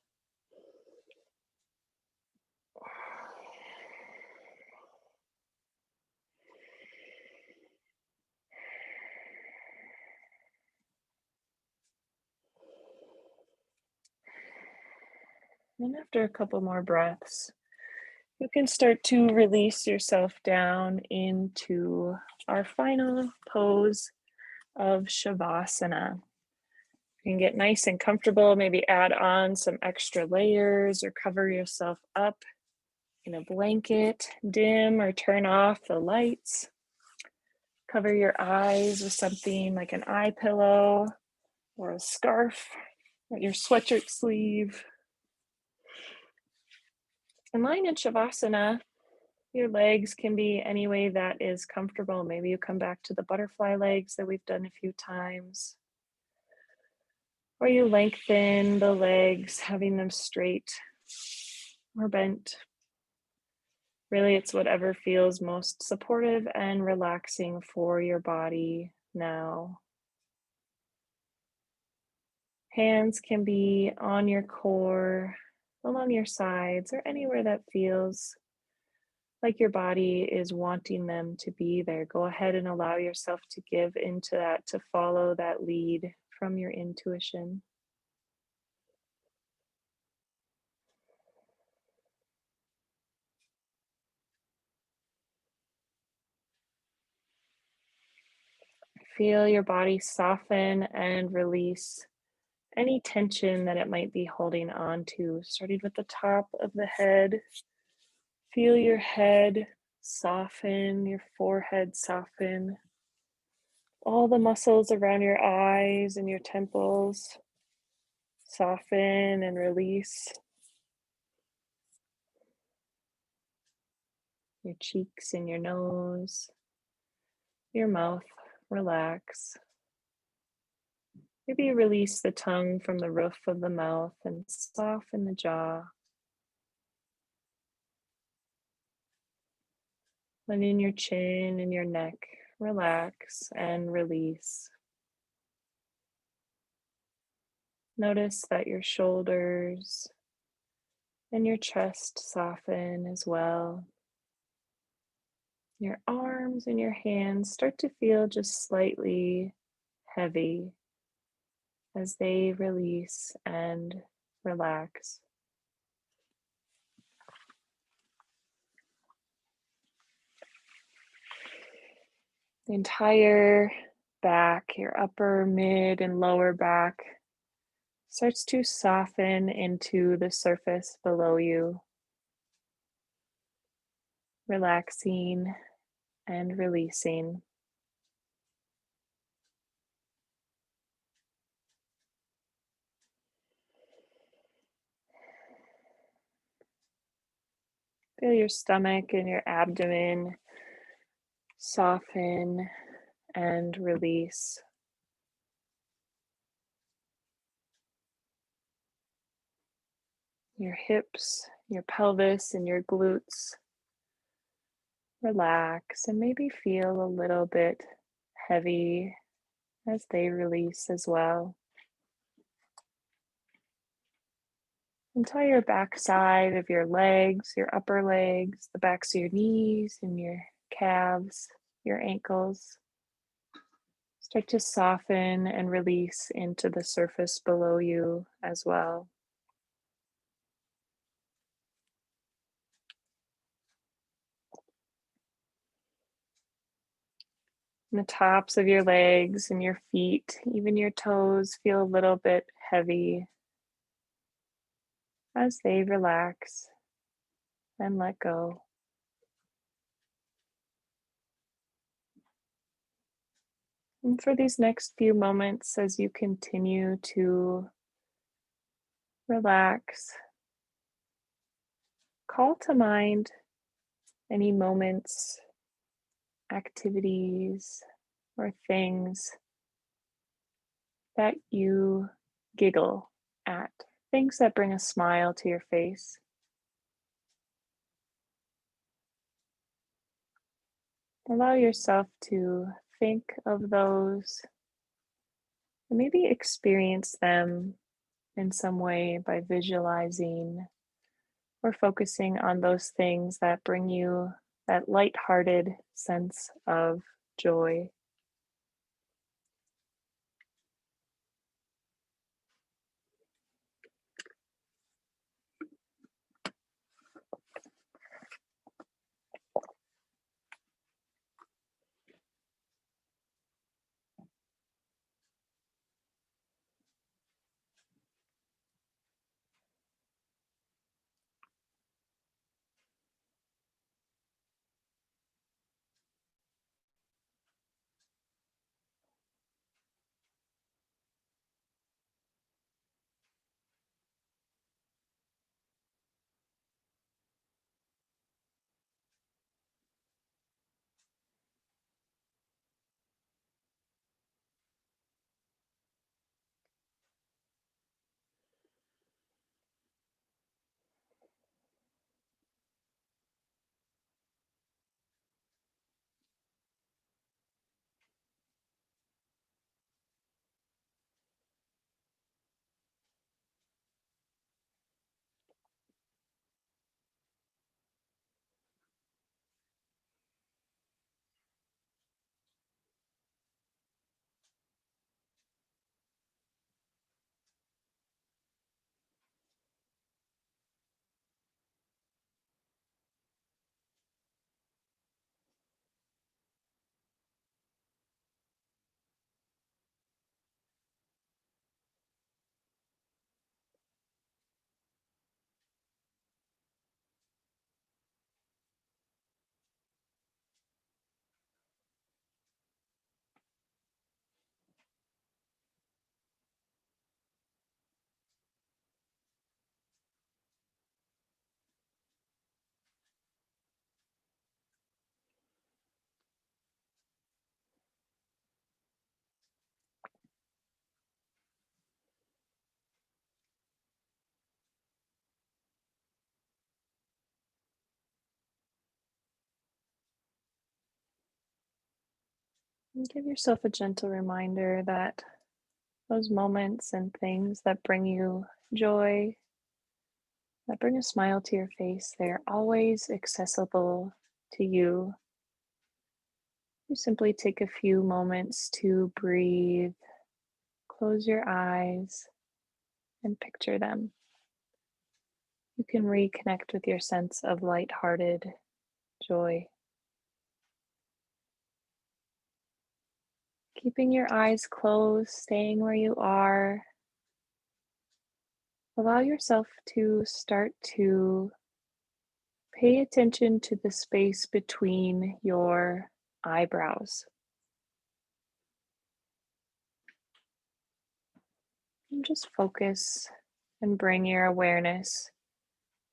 And after a couple more breaths, you can start to release yourself down into our final pose of Shavasana. You can get nice and comfortable, maybe add on some extra layers or cover yourself up in a blanket, dim or turn off the lights. Cover your eyes with something like an eye pillow or a scarf or your sweatshirt sleeve. And lying in Shavasana, your legs can be any way that is comfortable. Maybe you come back to the butterfly legs that we've done a few times. Or you lengthen the legs, having them straight or bent. Really, it's whatever feels most supportive and relaxing for your body now. Hands can be on your core, along your sides, or anywhere that feels like your body is wanting them to be there. Go ahead and allow yourself to give into that, to follow that lead from your intuition. Feel your body soften and release any tension that it might be holding on to, starting with the top of the head. Feel your head soften, your forehead soften, all the muscles around your eyes and your temples soften and release. Your cheeks and your nose, your mouth relax. Maybe release the tongue from the roof of the mouth and soften the jaw. Letting your chin and your neck relax and release. Notice that your shoulders and your chest soften as well. Your arms and your hands start to feel just slightly heavy as they release and relax. The entire back, your upper, mid, and lower back starts to soften into the surface below you, relaxing and releasing. Feel your stomach and your abdomen soften and release. Your hips, your pelvis, and your glutes relax and maybe feel a little bit heavy as they release as well. Entire back side of your legs, your upper legs, the backs of your knees and your calves, your ankles start to soften and release into the surface below you as well. And the tops of your legs and your feet, even your toes, feel a little bit heavy as they relax and let go. And for these next few moments, as you continue to relax, call to mind any moments, activities, or things that you giggle at, things that bring a smile to your face. Allow yourself to think of those and maybe experience them in some way by visualizing or focusing on those things that bring you that lighthearted sense of joy. And give yourself a gentle reminder that those moments and things that bring you joy, that bring a smile to your face, they're always accessible to you. You simply take a few moments to breathe, close your eyes, and picture them. You can reconnect with your sense of lighthearted joy. Keeping your eyes closed, staying where you are, allow yourself to start to pay attention to the space between your eyebrows. And just focus and bring your awareness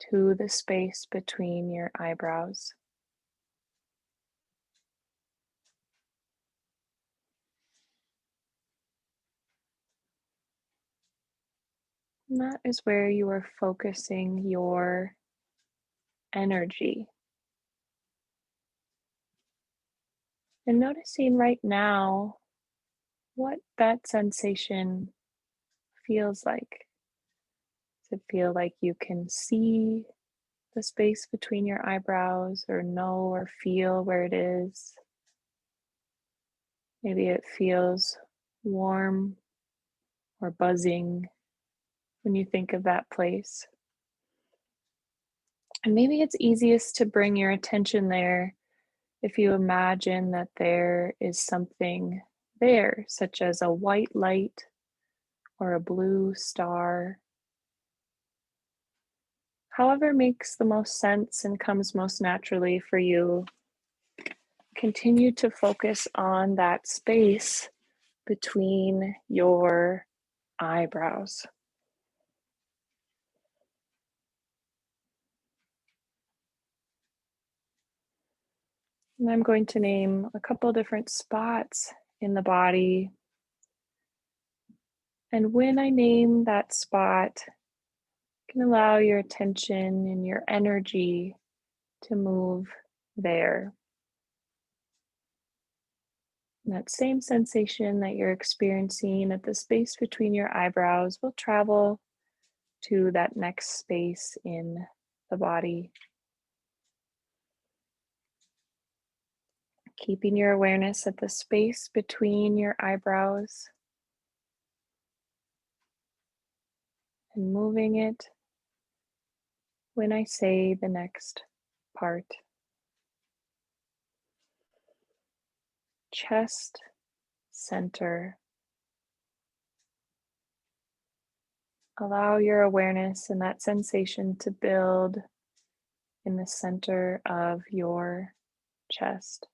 to the space between your eyebrows. And that is where you are focusing your energy. And noticing right now what that sensation feels like. Does it feel like you can see the space between your eyebrows or know or feel where it is? Maybe it feels warm or buzzing when you think of that place. And maybe it's easiest to bring your attention there if you imagine that there is something there, such as a white light or a blue star. However, makes the most sense and comes most naturally for you, continue to focus on that space between your eyebrows. And I'm going to name a couple different spots in the body. And when I name that spot, you can allow your attention and your energy to move there. And that same sensation that you're experiencing at the space between your eyebrows will travel to that next space in the body. Keeping your awareness at the space between your eyebrows and moving it when I say the next part. Chest center. Allow your awareness and that sensation to build in the center of your chest.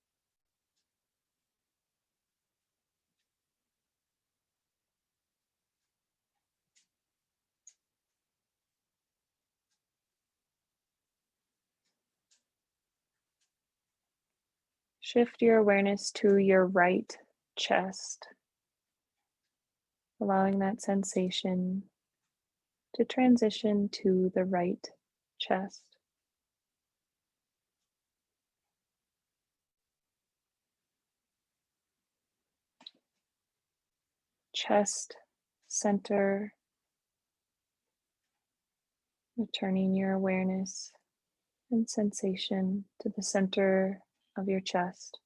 Shift your awareness to your right chest, allowing that sensation to transition to the right chest. Chest center, returning your awareness and sensation to the center of your chest.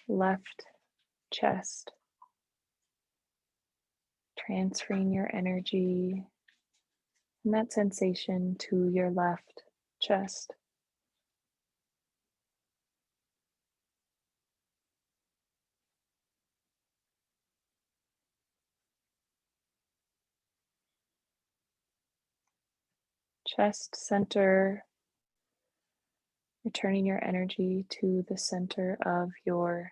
Left chest, transferring your energy and that sensation to your left chest. Chest center, returning your energy to the center of your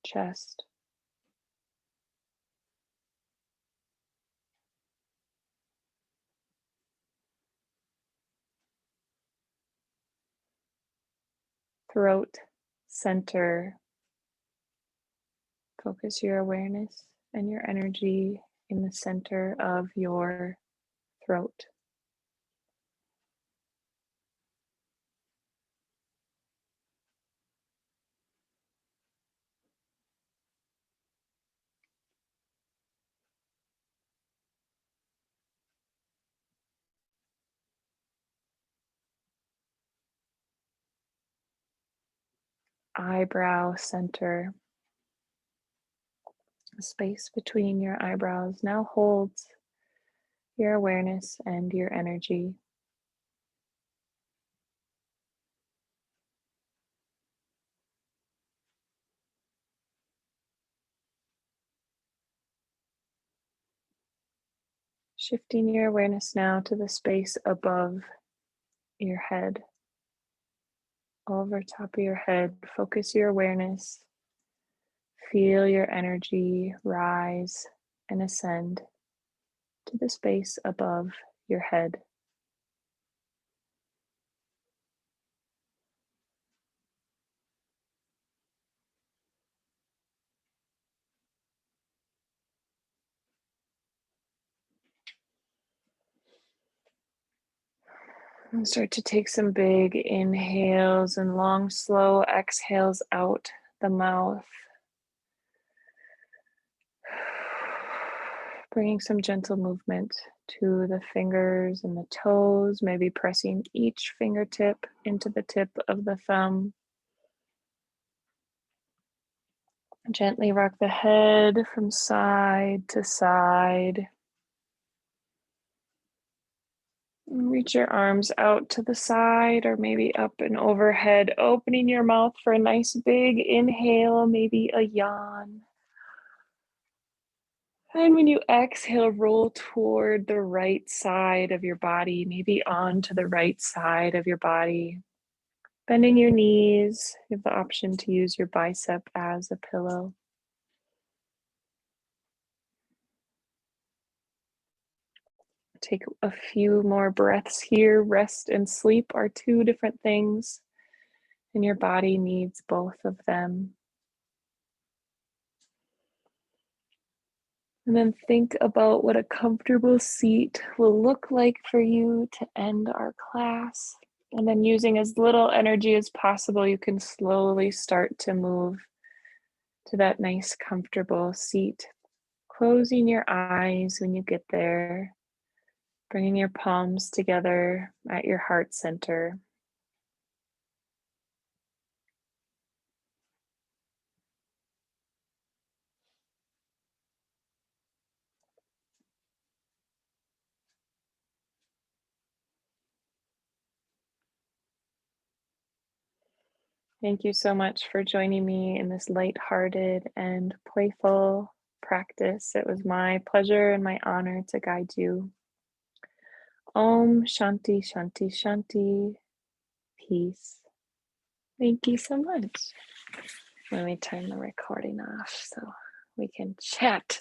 chest. Throat center, focus your awareness and your energy in the center of your throat. eyebrow center. The space between your eyebrows now holds your awareness and your energy. Shifting your awareness now to the space above your head, over top of your head. Focus your awareness. Feel your energy rise and ascend to the space above your head. And start to take some big inhales and long, slow exhales out the mouth. Bringing some gentle movement to the fingers and the toes, maybe pressing each fingertip into the tip of the thumb. Gently rock the head from side to side. Reach your arms out to the side or maybe up and overhead, opening your mouth for a nice big inhale, maybe a yawn. And when you exhale, roll toward the right side of your body, maybe onto the right side of your body. Bending your knees, you have the option to use your bicep as a pillow. Take a few more breaths here. Rest and sleep are two different things, and your body needs both of them. And then think about what a comfortable seat will look like for you to end our class. And then using as little energy as possible, you can slowly start to move to that nice, comfortable seat. Closing your eyes when you get there, bringing your palms together at your heart center. Thank you so much for joining me in this lighthearted and playful practice. It was my pleasure and my honor to guide you. Om Shanti Shanti Shanti. Peace. Thank you so much. Let me turn the recording off so we can chat.